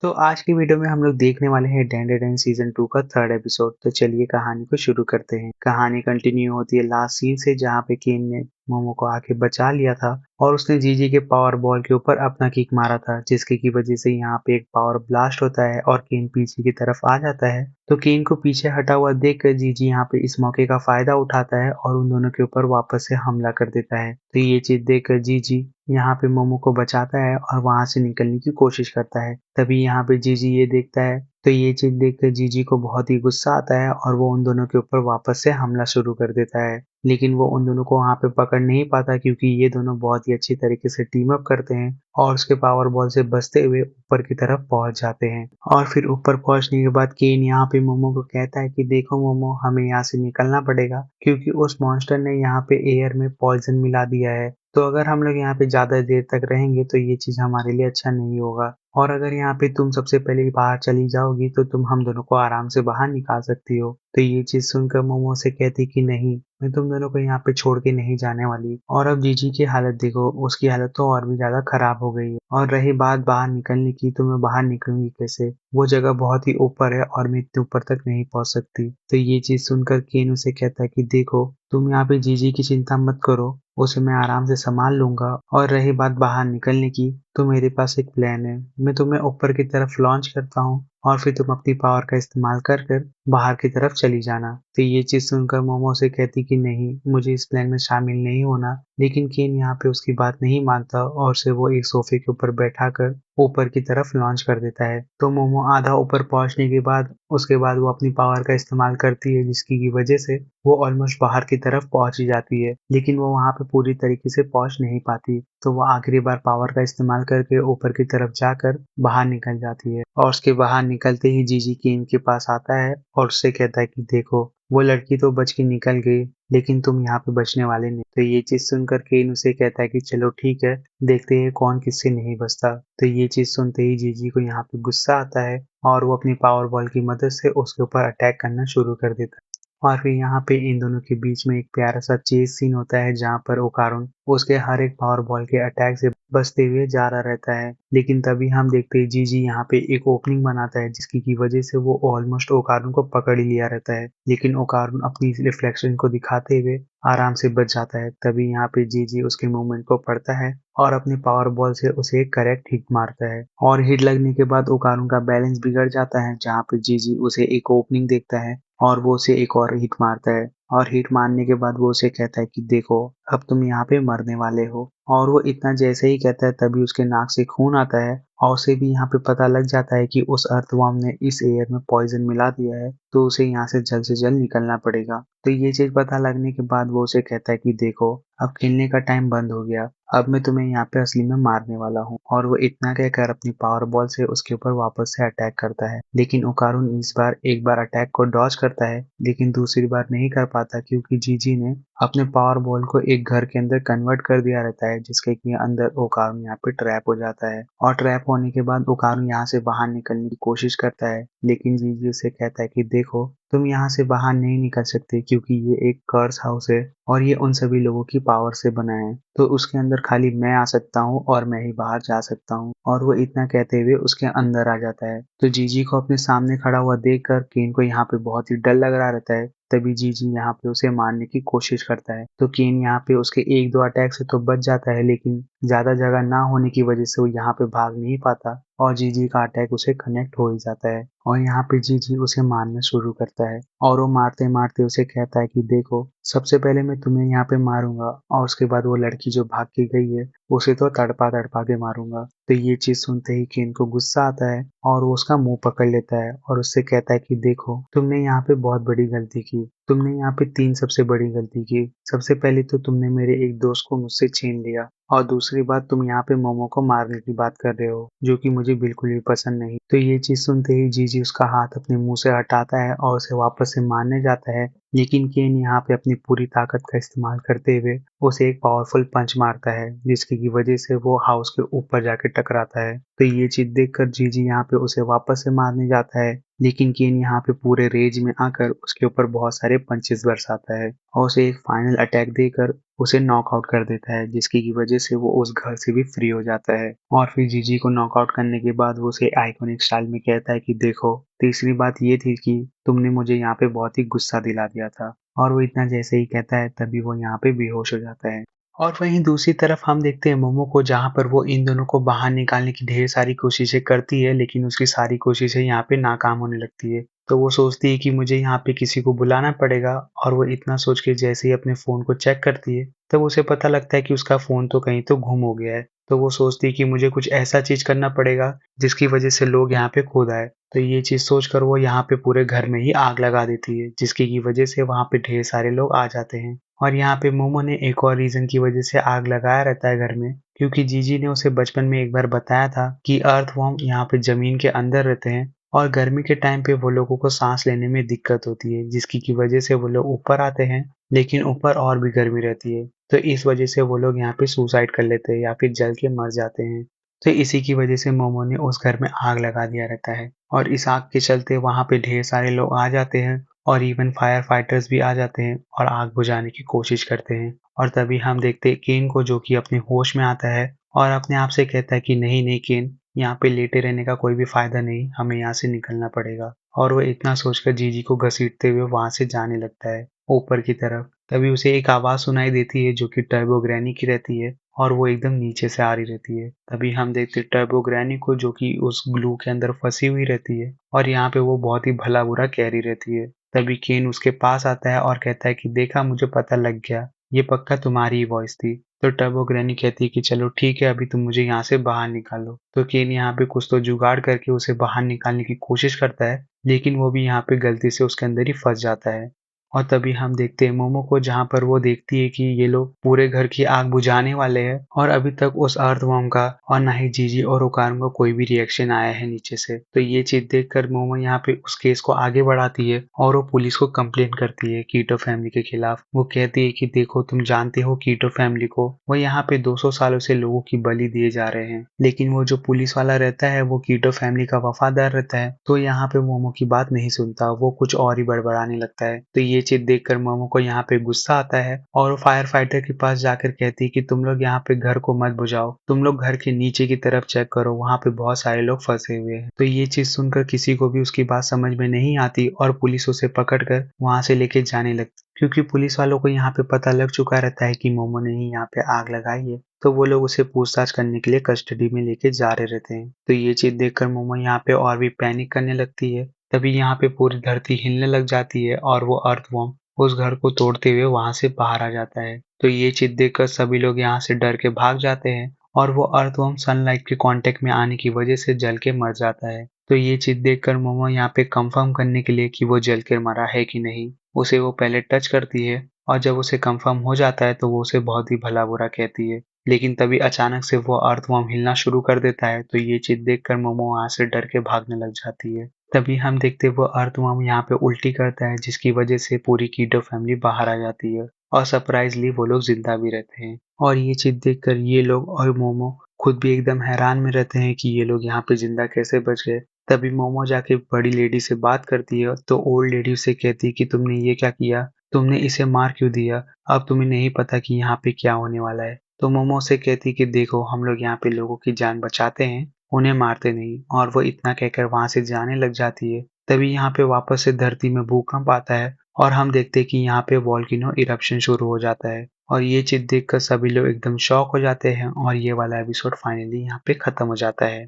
तो आज की वीडियो में हम लोग देखने वाले हैं डैंडेन सीजन 2 का थर्ड एपिसोड। तो चलिए कहानी को शुरू करते हैं। कहानी कंटिन्यू होती है लास्ट सीन से, जहाँ पे केन ने मोमो को आके बचा लिया था और उसने जीजी के पावर बॉल के ऊपर अपना किक मारा था, जिसके की वजह से यहाँ पे एक पावर ब्लास्ट होता है और केन पीछे की तरफ आ जाता है। तो केन को पीछे हटा हुआ देखकर जीजी यहाँ पे इस मौके का फायदा उठाता है और उन दोनों के ऊपर वापस से हमला कर देता है। तो ये चीज देखकर जीजी यहाँ पे मोमो को बचाता है और वहां से निकलने की कोशिश करता है। तभी यहाँ पे जीजी ये देखता है, तो ये चीज देखकर जीजी को बहुत ही गुस्सा आता है और वो उन दोनों के ऊपर वापस से हमला शुरू कर देता है। लेकिन वो उन दोनों को वहां पे पकड़ नहीं पाता, क्योंकि ये दोनों बहुत ही अच्छी तरीके से टीम अप करते हैं और उसके पावर बॉल से बचते हुए ऊपर की तरफ पहुंच जाते हैं। और फिर ऊपर पहुंचने के बाद केन यहाँ पे मोमो को कहता है कि देखो मोमो, हमें यहाँ से निकलना पड़ेगा, क्योंकि उस मॉन्स्टर ने यहाँ पे एयर में पॉइजन मिला दिया है। तो अगर हम लोग यहाँ पे ज्यादा देर तक रहेंगे तो ये चीज हमारे लिए अच्छा नहीं होगा, और अगर यहाँ पे तुम सबसे पहले बाहर चली जाओगी तो तुम हम दोनों को आराम से बाहर निकाल सकती हो। तो ये चीज सुनकर मोमो से कहती कि नहीं, मैं तुम दोनों को यहाँ पे छोड़ के नहीं जाने वाली। और अब जीजी की हालत देखो, उसकी हालत तो और भी ज्यादा खराब हो गई है। और रही बात बाहर निकलने की, तो मैं बाहर निकलूंगी कैसे? वो जगह बहुत ही ऊपर है और मैं इतने ऊपर तक नहीं पहुंच सकती। तो ये चीज सुनकर केन उसे कहता है कि देखो, तुम यहाँ पे जीजी की चिंता मत करो, उसे मैं आराम से संभाल लूंगा। और रही बात बाहर निकलने की, तो मेरे पास एक प्लान है। मैं तुम्हें ऊपर की तरफ लॉन्च करता हूँ और फिर तुम अपनी पावर का इस्तेमाल कर कर बाहर की तरफ चली जाना। तो ये चीज सुनकर मोमो से कहती कि नहीं, मुझे इस प्लान में शामिल नहीं होना। लेकिन केन यहाँ पे उसकी बात नहीं मानता और उसे वो एक सोफे के ऊपर बैठा कर ऊपर की तरफ लॉन्च कर देता है। तो मोमो आधा ऊपर पहुंचने के बाद उसके बाद वो अपनी पावर का इस्तेमाल करती है, जिसकी की वजह से वो ऑलमोस्ट बाहर की तरफ पहुंच ही जाती है। लेकिन वो वहां पे पूरी तरीके से पहुंच नहीं पाती, तो वो आखिरी बार पावर का इस्तेमाल करके ऊपर की तरफ जाकर बाहर निकल जाती है। और उसके बाहर निकलते ही जीजी केन के पास आता है और उससे कहता है कि देखो, वो लड़की तो बच के निकल गई, लेकिन तुम यहाँ पे बचने वाले नहीं। तो ये चीज सुनकर केन उसे कहता है कि चलो ठीक है, देखते हैं कौन किससे नहीं बचता। तो ये चीज सुनते ही जीजी को यहाँ पे गुस्सा आता है और वो अपनी पावर बॉल की मदद से उसके ऊपर अटैक करना शुरू कर देता है। और फिर यहाँ पे इन दोनों के बीच में एक प्यारा सा चेस सीन होता है, जहाँ पर ओकारुन उसके हर एक पावर बॉल के अटैक से बचते हुए जा रहा रहता है। लेकिन तभी हम देखते हैं जीजी यहाँ पे एक ओपनिंग बनाता है, जिसकी की वजह से वो ऑलमोस्ट ओकारुन को पकड़ ही लिया रहता है। लेकिन ओकारुन अपनी रिफ्लेक्शन को दिखाते हुए आराम से बच जाता है। तभी यहाँ पे जीजी उसके मूवमेंट को पढ़ता है और अपनी पावर बॉल से उसे एक करेक्ट हिट मारता है। और हिट लगने के बाद ओकारुन का बैलेंस बिगड़ जाता है, जहाँ पे जीजी उसे एक ओपनिंग देखता है और वो उसे एक और हिट मारता है। और हिट मारने के बाद वो उसे कहता है कि देखो, अब तुम यहाँ पे मरने वाले हो। और वो इतना जैसे ही कहता है, तभी उसके नाक से खून आता है और उसे भी यहाँ पे पता लग जाता है कि उस अर्थवर्म ने इस एयर में पॉइजन मिला दिया है, तो उसे यहाँ से जल्द निकलना पड़ेगा। तो ये चीज पता लगने के बाद वो उसे कहता है कि देखो, अब खेलने का टाइम बंद हो गया, अब मैं तुम्हें यहाँ पे असली में मारने वाला हूँ। और वो इतना कहकर अपनी पावर बॉल से उसके ऊपर वापस से अटैक करता है। लेकिन ओकारुन इस बार एक बार अटैक को डॉज करता है, लेकिन दूसरी बार नहीं कर पाता, क्योंकि जीजी ने अपने पावर बॉल को एक घर के अंदर कन्वर्ट कर दिया रहता है, जिसके कि अंदर ओकारुन यहाँ पे ट्रैप हो जाता है। और ट्रैप होने के बाद ओकारुन यहाँ से बाहर निकलने की कोशिश करता है, लेकिन जीजी उसे कहता है कि देखो, तुम यहाँ से बाहर नहीं निकल सकते, क्योंकि ये एक कर्स हाउस है और ये उन सभी लोगों की पावर से बना है। तो उसके अंदर खाली मैं आ सकता हूँ और मैं ही बाहर जा सकता हूँ। और वो इतना कहते हुए उसके अंदर आ जाता है। तो जीजी को अपने सामने खड़ा हुआ देखकर केन को यहाँ पे बहुत ही डर लग रहा रहता है। तभी जीजी यहाँ पे उसे मारने की कोशिश करता है। तो केन यहाँ पे उसके एक दो अटैक से तो बच जाता है, लेकिन ज्यादा जगह ना होने की वजह से वो यहाँ पे भाग नहीं पाता और जीजी का अटैक उसे कनेक्ट हो ही जाता है। और यहाँ पे जीजी उसे मारना शुरू करता है और वो मारते मारते उसे कहता है कि देखो, सबसे पहले मैं तुम्हें यहाँ पे मारूंगा और उसके बाद वो लड़की जो भाग के गई है उसे तो तड़पा तड़पा के मारूंगा। तो ये चीज सुनते ही केन को गुस्सा आता है और वो उसका मुंह पकड़ लेता है और उससे कहता है कि देखो, तुमने यहाँ पे बहुत बड़ी गलती की। तुमने यहाँ पे तीन सबसे बड़ी गलती की। सबसे पहले तो तुमने मेरे एक दोस्त को मुझसे छीन लिया, और दूसरी बात, तुम यहाँ पे मोमो को मारने की बात कर रहे हो, जो कि मुझे बिल्कुल भी पसंद नहीं। तो ये चीज सुनते ही जीजी उसका हाथ अपने मुंह से हटाता है और उसे वापस से मारने जाता है। लेकिन केन यहाँ पे अपनी पूरी ताकत का इस्तेमाल करते हुए उसे एक पावरफुल पंच मारता है, जिसकी की वजह से वो हाउस के ऊपर जाके टकराता है। तो ये चीज देखकर जीजी यहाँ पे उसे वापस से मारने जाता है, लेकिन केन यहाँ पे पूरे रेज में आकर उसके ऊपर बहुत सारे पंचेस बरसाता है और उसे एक फाइनल अटैक देकर उसे नॉकआउट कर देता है, जिसकी की वजह से वो उस घर से भी फ्री हो जाता है। और फिर जीजी को नॉकआउट करने के बाद वो उसे आइकॉनिक स्टाइल में कहता है कि देखो, तीसरी बात ये थी कि तुमने मुझे यहाँ पे बहुत ही गुस्सा दिला दिया था। और वो इतना जैसे ही कहता है तभी वो यहाँ पे बेहोश हो जाता है। और वहीं दूसरी तरफ हम देखते हैं मोमो को, जहाँ पर वो इन दोनों को बाहर निकालने की ढेर सारी कोशिशें करती है, लेकिन उसकी सारी कोशिशें यहाँ पे नाकाम होने लगती है। तो वो सोचती है कि मुझे यहाँ पे किसी को बुलाना पड़ेगा, और वो इतना सोच के जैसे ही अपने फ़ोन को चेक करती है, तब उसे पता लगता है कि उसका फ़ोन तो कहीं तो गुम हो गया है। तो वो सोचती है कि मुझे कुछ ऐसा चीज़ करना पड़ेगा जिसकी वजह से लोग यहाँ पे खुद आए। तो ये चीज़ सोचकर वो यहाँ पे पूरे घर में ही आग लगा देती है, जिसकी की वजह से वहाँ पे ढेर सारे लोग आ जाते हैं। और यहाँ पे मोमो ने एक और रीज़न की वजह से आग लगाया रहता है घर में, क्योंकि जीजी ने उसे बचपन में एक बार बताया था कि अर्थवर्म यहाँ पे ज़मीन के अंदर रहते हैं और गर्मी के टाइम पे वो लोगों को सांस लेने में दिक्कत होती है, जिसकी की वजह से वो लोग ऊपर आते हैं, लेकिन ऊपर और भी गर्मी रहती है। तो इस वजह से वो लोग यहाँ पे सुसाइड कर लेते हैं या फिर जल के मर जाते हैं। तो इसी की वजह से मोमो ने उस घर में आग लगा दिया रहता है, और इस आग के चलते वहाँ पे ढेर सारे लोग आ जाते हैं और इवन फायर फाइटर्स भी आ जाते हैं और आग बुझाने की कोशिश करते हैं। और तभी हम देखते हैं केन को, जो कि अपने होश में आता है और अपने आप से कहता है कि नहीं नहीं केन, यहाँ पे लेटे रहने का कोई भी फायदा नहीं, हमें यहाँ से निकलना पड़ेगा। और वो इतना सोचकर जीजी को घसीटते हुए वहां से जाने लगता है ऊपर की तरफ। तभी उसे एक आवाज सुनाई देती है जो कि टर्बो ग्रैनी की रहती है, और वो एकदम नीचे से आ रही रहती है। तभी हम देखते हैं टर्बो ग्रैनी को, जो कि उस ग्लू के अंदर फंसी हुई रहती है, और यहाँ पे वो बहुत ही भला बुरा कह रही रहती है। तभी केन उसके पास आता है और कहता है कि देखा, मुझे पता लग गया, ये पक्का तुम्हारी ही वॉइस थी। तो टर्बो ग्रैनी कहती है कि चलो ठीक है, अभी तुम मुझे यहाँ से बाहर निकालो। तो केन यहाँ पे कुछ तो जुगाड़ करके उसे बाहर निकालने की कोशिश करता है, लेकिन वो भी यहाँ पे गलती से उसके अंदर ही फंस जाता है। और तभी हम देखते हैं मोमो को, जहाँ पर वो देखती है कि ये लोग पूरे घर की आग बुझाने वाले हैं, और अभी तक उस अर्थवर्म का और ना ही जीजी और ओकारो का कोई भी रिएक्शन आया है नीचे से। तो ये चीज देखकर मोमो यहाँ पे उस केस को आगे बढ़ाती है और वो पुलिस को कंप्लेंट करती है कीटो फैमिली के खिलाफ। वो कहती है कि देखो, तुम जानते हो कीटो फैमिली को, वो यहाँ पे 200 सालों से लोगों की बलि दिए जा रहे हैं, लेकिन वो जो पुलिस वाला रहता है वो कीटो फैमिली का वफादार रहता है। तो यहाँ पे मोमो की बात नहीं सुनता, वो कुछ और ही बड़बड़ाने लगता है। तो ये चीज देखकर मोमो को यहाँ पे गुस्सा आता है और वो फायर फाइटर के पास जाकर कहती है कि तुम लोग यहाँ पे घर को मत बुझाओ, तुम लोग घर के नीचे की तरफ चेक करो, वहाँ पे बहुत सारे लोग फंसे हुए हैं। तो ये चीज सुनकर किसी को भी उसकी बात समझ में नहीं आती और पुलिस उसे पकड़कर वहां से लेके जाने लगती, क्योंकि पुलिस वालों को यहाँ पे पता लग चुका रहता है कि मोमो ने ही यहाँ पे आग लगाई है। तो वो लोग उसे पूछताछ करने के लिए कस्टडी में लेके जा रहे रहते हैं। तो ये चीज देखकर मोमो यहाँ पे और भी पैनिक करने लगती है। तभी यहाँ पे पूरी धरती हिलने लग जाती है और वो अर्थवर्म उस घर को तोड़ते हुए वहां से बाहर आ जाता है। तो ये चीज देखकर सभी लोग यहाँ से डर के भाग जाते हैं, और वो अर्थवर्म सनलाइट के कांटेक्ट में आने की वजह से जल के मर जाता है। तो ये चीज देखकर मोमो यहाँ पे कंफर्म करने के लिए कि वो जल के मरा है कि नहीं, उसे वो पहले टच करती है, और जब उसे कंफर्म हो जाता है तो वो उसे बहुत ही भला बुरा कहती है। लेकिन तभी अचानक से वो अर्थवर्म हिलना शुरू कर देता है। तो ये चीज देखकर मोमो वहां से डर के भागने लग जाती है। तभी हम देखते हैं वो अर्थवर्म यहाँ पे उल्टी करता है, जिसकी वजह से पूरी कीटो फैमिली बाहर आ जाती है, और सरप्राइजली वो लोग जिंदा भी रहते हैं। और ये चीज देखकर ये लोग और मोमो खुद भी एकदम हैरान में रहते हैं कि ये लोग यहाँ पे जिंदा कैसे बच गए। तभी मोमो जाके बड़ी लेडी से बात करती है, तो ओल्ड लेडी उसे कहती है कि तुमने ये क्या किया, तुमने इसे मार क्यों दिया, अब तुम्हें नहीं पता कि यहाँ पे क्या होने वाला है। तो मोमो से कहती कि देखो, हम लोग यहाँ पे लोगों की जान बचाते हैं, उन्हें मारते नहीं। और वो इतना कहकर वहां से जाने लग जाती है। तभी यहाँ पे वापस से धरती में भूकंप आता है, और हम देखते हैं कि यहाँ पे वॉल्केनो इरप्शन शुरू हो जाता है। और ये चीज देखकर सभी लोग एकदम शॉक हो जाते हैं, और ये वाला एपिसोड फाइनली यहाँ पे खत्म हो जाता है।